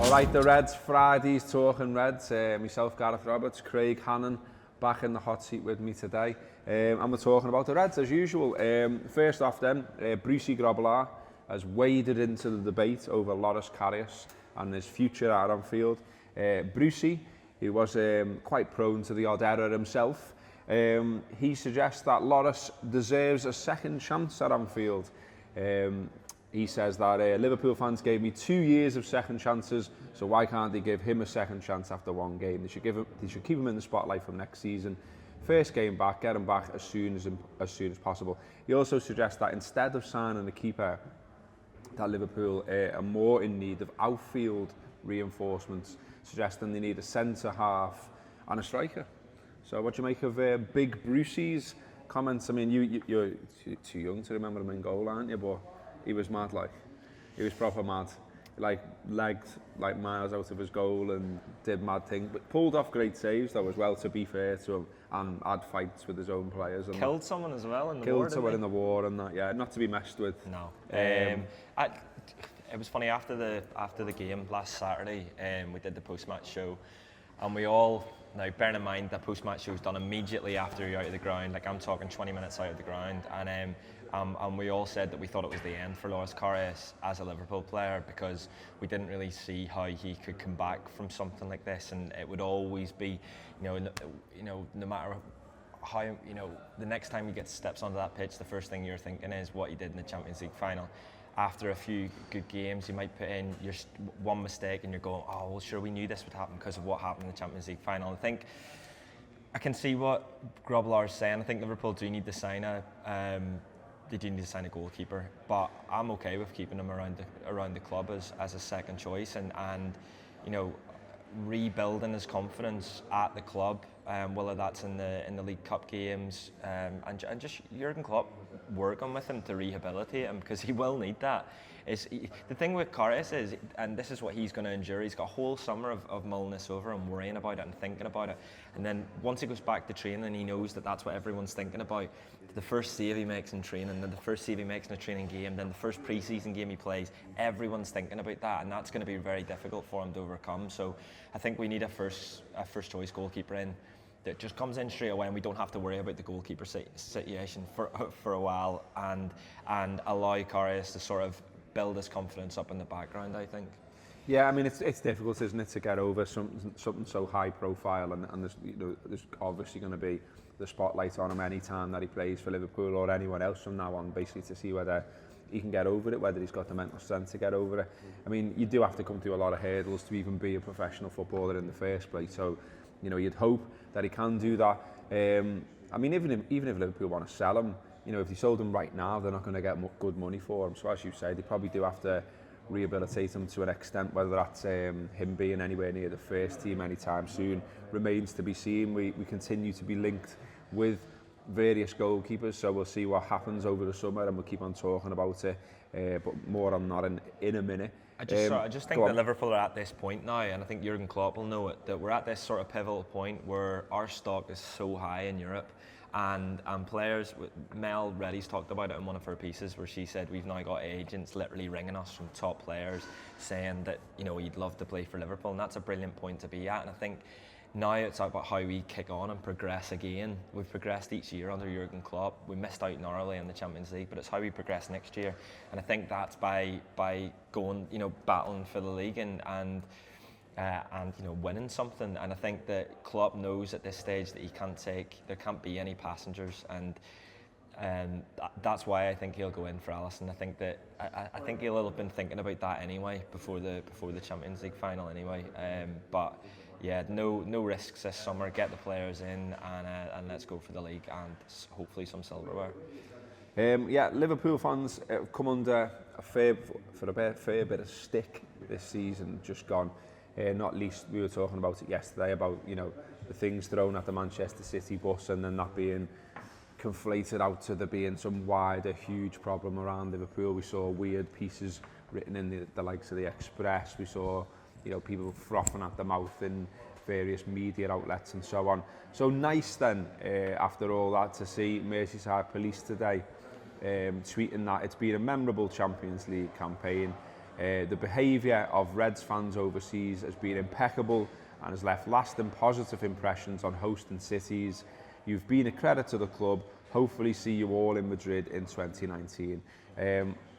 Alright, the Reds, Friday's Talking Reds. Myself, Gareth Roberts, Craig Hannan, back in the hot seat with me today. And we're talking about the Reds as usual. First off then, Bruce Grobbelaar has waded into the debate over Loris Karius and his future at Anfield. Brucey, who was quite prone to the odd error himself, he suggests that Loris deserves a second chance at Anfield. He says that Liverpool fans gave me 2 years of second chances, so why can't they give him a second chance after one game? They should keep him in the spotlight from next season. First game back, get him back as soon as possible. He also suggests that instead of signing a keeper, that Liverpool are more in need of outfield reinforcements, suggesting they need a centre half and a striker. So what do you make of Big Brucey's comments? I mean, you're too young to remember him in goal, aren't you? But he was mad, like. He was proper mad. Like, legged like miles out of his goal and did mad things. But pulled off great saves, though, as well, to be fair to him. And had fights with his own players. And killed someone as well in the war, Killed someone in the war and that, yeah. Not to be messed with. No. It was funny, after the game last Saturday, we did the post-match show. And we all, now bearing in mind the post-match show was done immediately after you're out of the ground. Like, I'm talking 20 minutes out of the ground. And we all said that we thought it was the end for Loris Karius as a Liverpool player, because we didn't really see how he could come back from something like this, and it would always be, no matter how, the next time he gets steps onto that pitch, the first thing you're thinking is what he did in the Champions League final. After a few good games, you might put in your one mistake and you're going, oh, well, sure, we knew this would happen because of what happened in the Champions League final. I think I can see what Grobbelaar is saying. I think Liverpool do need to sign they do need to sign a goalkeeper, but I'm okay with keeping him around the club as a second choice, and rebuilding his confidence at the club, whether that's in the League Cup games, and just Jurgen Klopp working with him to rehabilitate him, because he will need that. The thing with Karius is, and this is what he's going to endure, he's got a whole summer of mulling this over and worrying about it and thinking about it, and then once he goes back to training, he knows that that's what everyone's thinking about. The first save he makes in training, then the first save he makes in a training game, then the first pre-season game he plays, everyone's thinking about that, and that's going to be very difficult for him to overcome. So I think we need a first choice goalkeeper in that just comes in straight away, and we don't have to worry about the goalkeeper situation for a while, and allow Karius to sort of build his confidence up in the background, I think. Yeah, I mean, it's difficult, isn't it, to get over something so high profile, and there's obviously going to be the spotlight on him any time that he plays for Liverpool or anyone else from now on, basically, to see whether he can get over it, whether he's got the mental strength to get over it. I mean, you do have to come through a lot of hurdles to even be a professional footballer in the first place, so you'd hope that he can do that. I mean, even if Liverpool want to sell him, if they sold him right now, they're not going to get good money for him. So as you say, they probably do have to rehabilitate him to an extent. Whether that's him being anywhere near the first team anytime soon remains to be seen. We continue to be linked with various goalkeepers, so we'll see what happens over the summer, and we'll keep on talking about it. But more on that in a minute. I just think that Liverpool are at this point now, and I think Jurgen Klopp will know it, that we're at this sort of pivotal point where our stock is so high in Europe, and players, Mel Reddy's talked about it in one of her pieces, where she said we've now got agents literally ringing us from top players saying that he'd love to play for Liverpool, and that's a brilliant point to be at. And I think now it's about how we kick on and progress again. We've progressed each year under Jurgen Klopp. We missed out narrowly in the Champions League, but it's how we progress next year. And I think that's by going, battling for the league and winning something. And I think that Klopp knows at this stage that there can't be any passengers, and that's why I think he'll go in for Alisson. I think that I think he'll have been thinking about that anyway before the Champions League final anyway. But yeah, no risks this summer. Get the players in, and let's go for the league and hopefully some silverware. Liverpool fans have come under a fair bit of stick this season, just gone. Not least, we were talking about it yesterday, about the things thrown at the Manchester City bus, and then that being conflated out to there being some wider, huge problem around Liverpool. We saw weird pieces written in the likes of the Express. We saw people frothing at the mouth in various media outlets and so on. So nice then, after all that, to see Merseyside Police today tweeting that it's been a memorable Champions League campaign. The behaviour of Reds fans overseas has been impeccable and has left lasting positive impressions on hosting cities. You've been a credit to the club. Hopefully see you all in Madrid in 2019.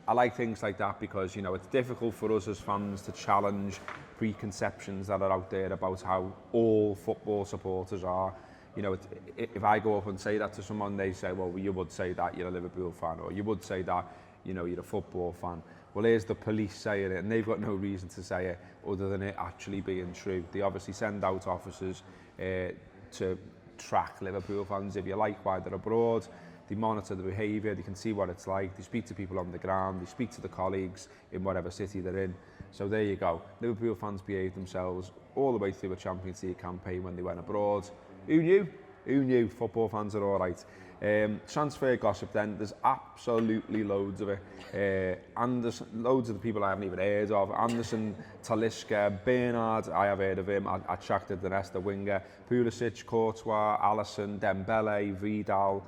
I like things like that because, you know, it's difficult for us as fans to challenge preconceptions that are out there about how all football supporters are. You know, if I go up and say that to someone, they say, well, you would say that you're a Liverpool fan, or you would say that, you know, you're a football fan. Well, here's the police saying it, and they've got no reason to say it other than it actually being true. They obviously send out officers to track Liverpool fans, if you like, while they're abroad. They monitor the behaviour, they can see what it's like, they speak to people on the ground, they speak to the colleagues in whatever city they're in. So there you go. Liverpool fans behaved themselves all the way through a Champions League campaign when they went abroad. Who knew? Who knew? Football fans are all right. Transfer gossip then, there's absolutely loads of it. Loads of the people I haven't even heard of. Anderson, Talisca, Bernard, I have heard of him. I checked the rest, the winger. Pulisic, Courtois, Alisson, Dembele, Vidal.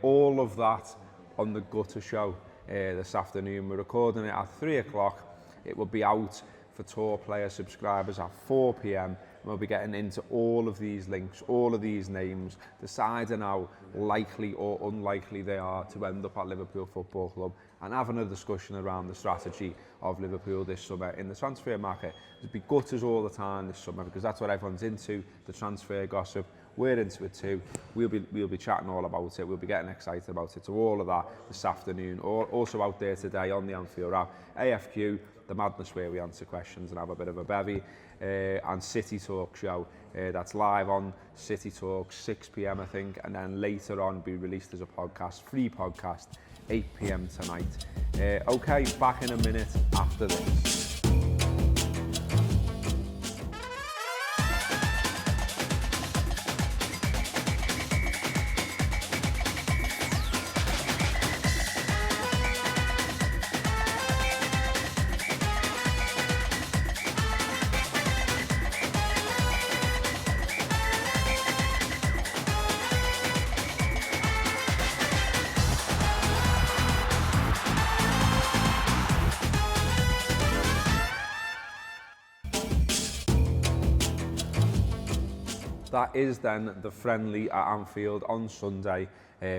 All of that on the Gutter show this afternoon. We're recording it at 3 o'clock. It will be out for tour player subscribers at 4 p.m. We'll be getting into all of these links, all of these names, deciding how likely or unlikely they are to end up at Liverpool Football Club, and having a discussion around the strategy of Liverpool this summer in the transfer market. There'll be gutters all the time this summer because that's what everyone's into, the transfer gossip. We're into it too. We'll be chatting all about it. We'll be getting excited about it. So all of that this afternoon. Also out there today on the Anfield app. AFQ, the madness where we answer questions and have a bit of a bevy. And City Talk show. That's live on City Talk, 6 p.m. I think. And then later on be released as a podcast, free podcast, 8 p.m. tonight. Okay, back in a minute after this. That is then the friendly at Anfield on Sunday,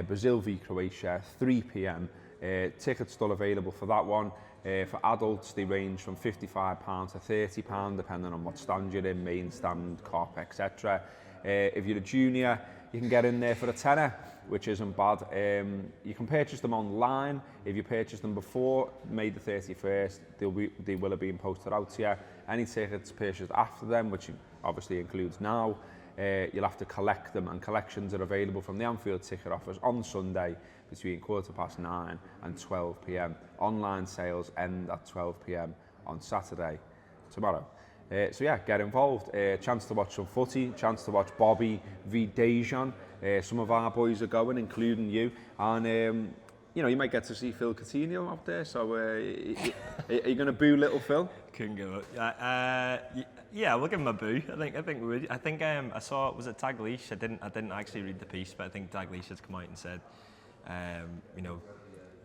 Brazil v Croatia, 3 p.m. Tickets still available for that one. For adults, they range from £55 to £30, depending on what stand you're in, main stand, cop, etc. If you're a junior, you can get in there for a tenner, which isn't bad. You can purchase them online. If you purchase them before May the 31st, they will have been posted out to you. Any tickets purchased after them, which obviously includes now, you'll have to collect them, and collections are available from the Anfield ticket office on Sunday between 9:15 and 12 p.m. Online sales end at 12 p.m. on Saturday, tomorrow. So yeah, get involved. Chance to watch some footy, chance to watch Bobby v Dejan. Some of our boys are going, including you, and you know, you might get to see Phil Coutinho out there. So are you going to boo little Phil? Couldn't go. Yeah, we'll give him a boo. I think we would. I think I saw, was it Dalglish? I didn't actually read the piece, but I think Dalglish has come out and said, you know,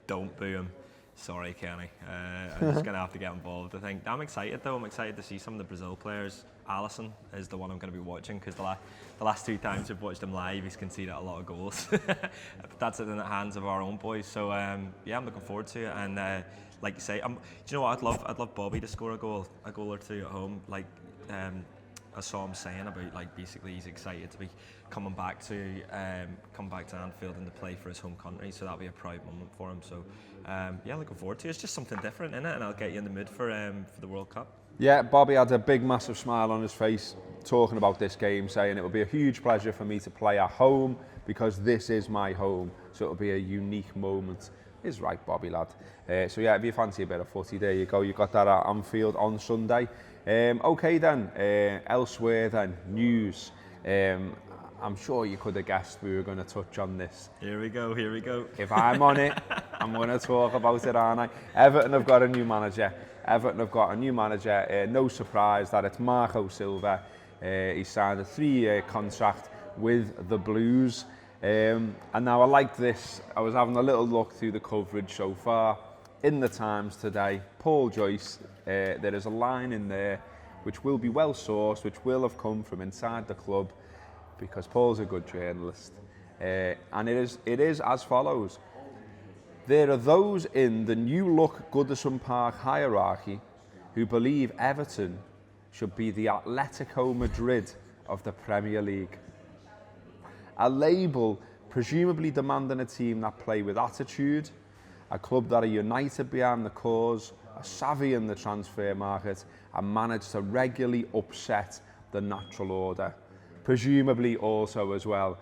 don't boo him. Sorry, Kenny. I'm just going to have to get involved. I think I'm excited though. I'm excited to see some of the Brazil players. Alisson is the one I'm going to be watching because the last 2 times we've watched him live, he's conceded a lot of goals. That's in the hands of our own boys. So yeah, I'm looking forward to it. And like you say, do you know what? I'd love Bobby to score a goal or two at home. Like I saw him saying about, like, basically he's excited to be coming back to Anfield and to play for his home country. So that'll be a proud moment for him. So yeah, looking forward to it. It's just something different, innit? And I'll get you in the mood for the World Cup. Yeah, Bobby had a big, massive smile on his face talking about this game, saying it will be a huge pleasure for me to play at home because this is my home. So it'll be a unique moment. Is right, Bobby lad. So yeah, if you fancy a bit of footy, there you go. You got that at Anfield on Sunday. Okay then, elsewhere then, news. I'm sure you could have guessed we were going to touch on this. Here we go. If I'm on it, I'm going to talk about it, aren't I? Everton have got a new manager. No surprise that it's Marco Silva. He signed a 3-year contract with the Blues. And now I like this. I was having a little look through the coverage so far. in the Times today, Paul Joyce, there is a line in there which will be well sourced, which will have come from inside the club, because Paul's a good journalist. And it is as follows. There are those in the new look Goodison Park hierarchy who believe Everton should be the Atletico Madrid of the Premier League. A label presumably demanding a team that play with attitude, a club that are united behind the cause, are savvy in the transfer market, and manage to regularly upset the natural order. Presumably also as well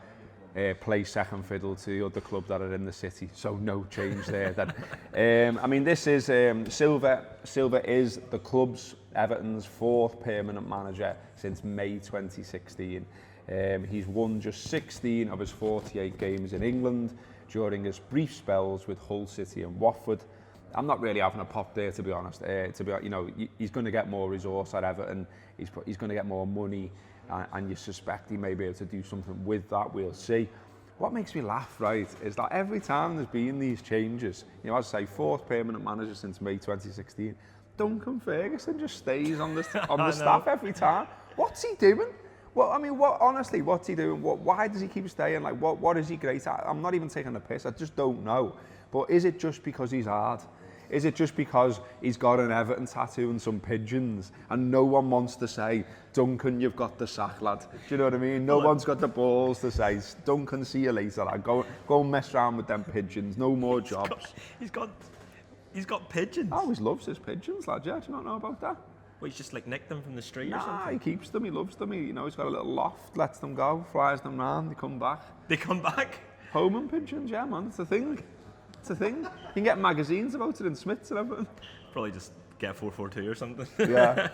play second fiddle to the other club that are in the city, so no change there. Then, I mean, this is Silva. Silva is the club's, Everton's, 4th permanent manager since May 2016. He's won just 16 of his 48 games in England during his brief spells with Hull City and Watford. I'm not really having a pop there, to be honest. He's going to get more resource at Everton. He's going to get more money, and you suspect he may be able to do something with that. We'll see. What makes me laugh, right, is that every time there's been these changes, as I say, 4th permanent manager since May 2016, Duncan Ferguson just stays on the staff every time. What's he doing? Well, I mean, honestly, what's he doing? Why does he keep staying? Like, what is he great at? I'm not even taking the piss. I just don't know. But is it just because he's hard? Is it just because he's got an Everton tattoo and some pigeons and no one wants to say, Duncan, you've got the sack, lad? Do you know what I mean? No one's got the balls to say, Duncan, see you later, lad. Go and mess around with them pigeons. No more jobs. He's got pigeons. I always loves his pigeons, lad. Yeah, do you not know about that? Well, he's just like nicked them from the street or something? Nah, he keeps them. He loves them. He's got a little loft, lets them go, flies them round, they come back. They come back? Homing pigeons, yeah, man. It's a thing. It's a thing. You can get magazines about it in Smiths and everything. Probably just get 442 or something. Yeah.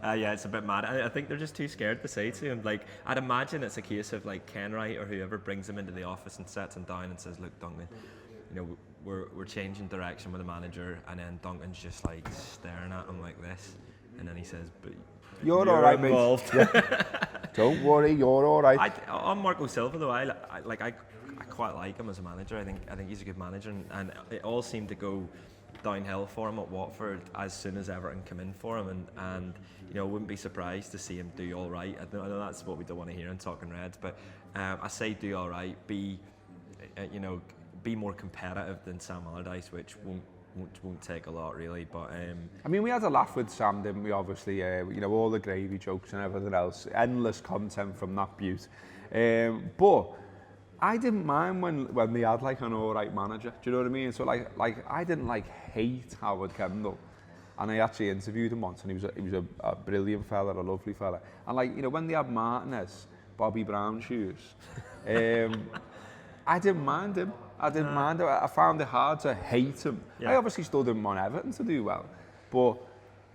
Yeah, it's a bit mad. I think they're just too scared to say to him. Like, I'd imagine it's a case of like Kenwright or whoever brings him into the office and sets him down and says, look, Duncan, we're changing direction with the manager, and then Duncan's just like staring at him like this, and then he says, but you're all right, involved. Mate. Yeah. Don't worry, you're all right. On Marco Silva though, I quite like him as a manager. I think he's a good manager, and it all seemed to go downhill for him at Watford as soon as Everton came in for him, and wouldn't be surprised to see him do all right. I know that's what we don't want to hear in Talking Reds, but I say do all right, be more competitive than Sam Allardyce, which won't take a lot really. But I mean, we had a laugh with Sam, didn't we? Obviously, all the gravy jokes and everything else, endless content from that beaut. But I didn't mind when they had like an alright manager. Do you know what I mean? So like I didn't hate Howard Kendall, and I actually interviewed him once, and he was a brilliant fella, a lovely fella. And when they had Martinez, Bobby Brown shoes, I didn't mind him. I found it hard to hate him. Yeah. I obviously still didn't want Everton to do well, but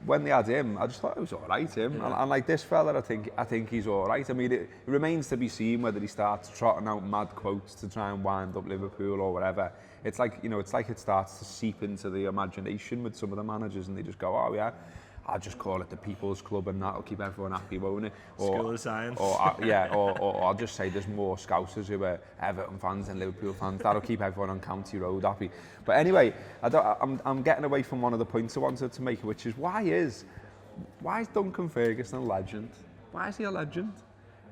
when they had him, I just thought it was all right, him. Yeah. And like this fella, I think he's all right. I mean, it remains to be seen whether he starts trotting out mad quotes to try and wind up Liverpool or whatever. It's like, it starts to seep into the imagination with some of the managers, and they just go, oh yeah, I'll just call it the People's Club and that'll keep everyone happy, won't it? School of Science. Or I'll just say there's more Scousers who are Everton fans than Liverpool fans. That'll keep everyone on County Road happy. But anyway, I'm getting away from one of the points I wanted to make, which is why is Duncan Ferguson a legend? Why is he a legend?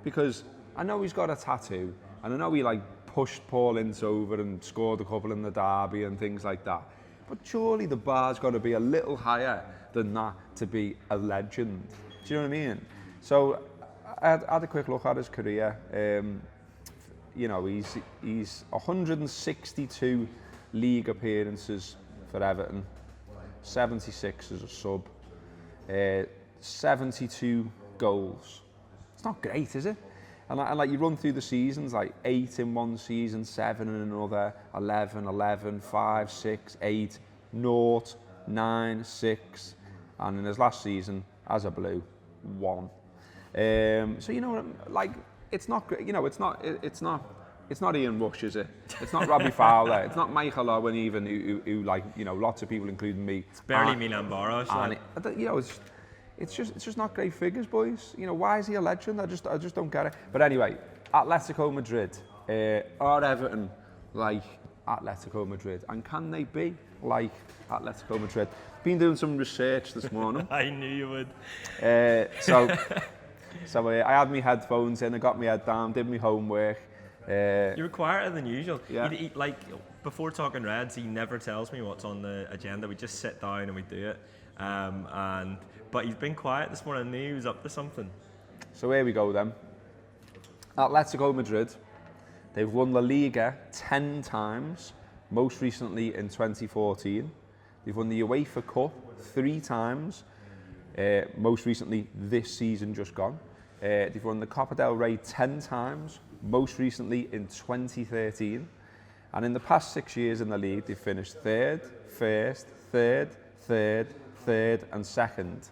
Because I know he's got a tattoo, and I know he pushed Paul Ince over and scored a couple in the derby and things like that. But surely the bar's got to be a little higher than that to be a legend. Do you know what I mean? So I had a quick look at his career. He's 162 league appearances for Everton, 76 as a sub, 72 goals. It's not great, is it? And you run through the seasons, 8 in one season, 7 in another, 11, 5, 6, 8, 0, 9, 6, and in his last season, as a Blue, 1. So it's not great. It's not Ian Rush, is it? It's not Robbie Fowler. It's not Michael Owen even, who lots of people, including me. It's barely Milan Baros. It's just not great figures, boys. Why is he a legend? I just don't get it. But anyway, Atletico Madrid, are Everton Atletico Madrid? And can they be like Atletico Madrid? Been doing some research this morning. I knew you would. So I had my headphones in, I got my head down, did my homework. You were quieter than usual. Yeah. Like, before talking Reds, he never tells me what's on the agenda. We just sit down and we do it. But he's been quiet this morning. I knew he was up to something. So here we go then. Atletico Madrid, they've won La Liga 10 times, most recently in 2014. They've won the UEFA Cup 3 times, most recently this season just gone. They've won the Copa del Rey 10 times, most recently in 2013. And in the past 6 years in the league, they've finished 3rd, 1st, 3rd, 3rd, 3rd and 2nd.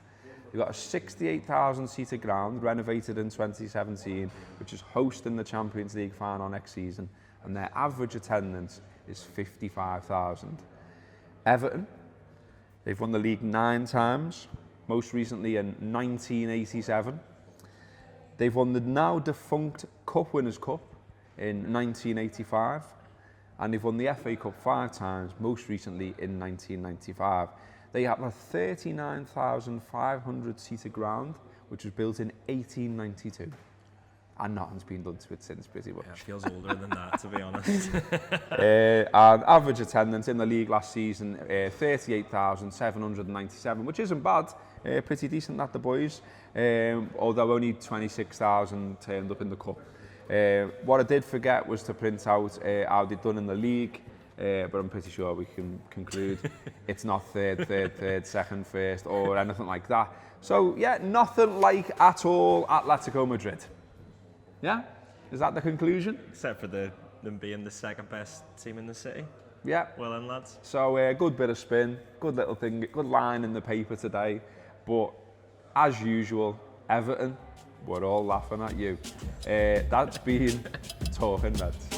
They've got a 68,000 seater ground renovated in 2017, which is hosting the Champions League final next season, and their average attendance is 55,000. Everton, they've won the league 9 times, most recently in 1987. They've won the now defunct Cup Winners' Cup in 1985, and they've won the FA Cup 5 times, most recently in 1995. They have a 39,500 seater ground, which was built in 1892. And nothing's been done to it since, pretty much. Yeah, it feels older than that, to be honest. And average attendance in the league last season, 38,797, which isn't bad. Pretty decent at the boys, although only 26,000 turned up in the cup. What I did forget was to print out how they'd done in the league. But I'm pretty sure we can conclude it's not third, second, first, or anything like that. So yeah, nothing like at all Atletico Madrid. Yeah? Is that the conclusion? Except for them being the second best team in the city. Yeah. Well in, lads. So good bit of spin, good little thing, good line in the paper today. But as usual, Everton, we're all laughing at you. That's been Talking Reds.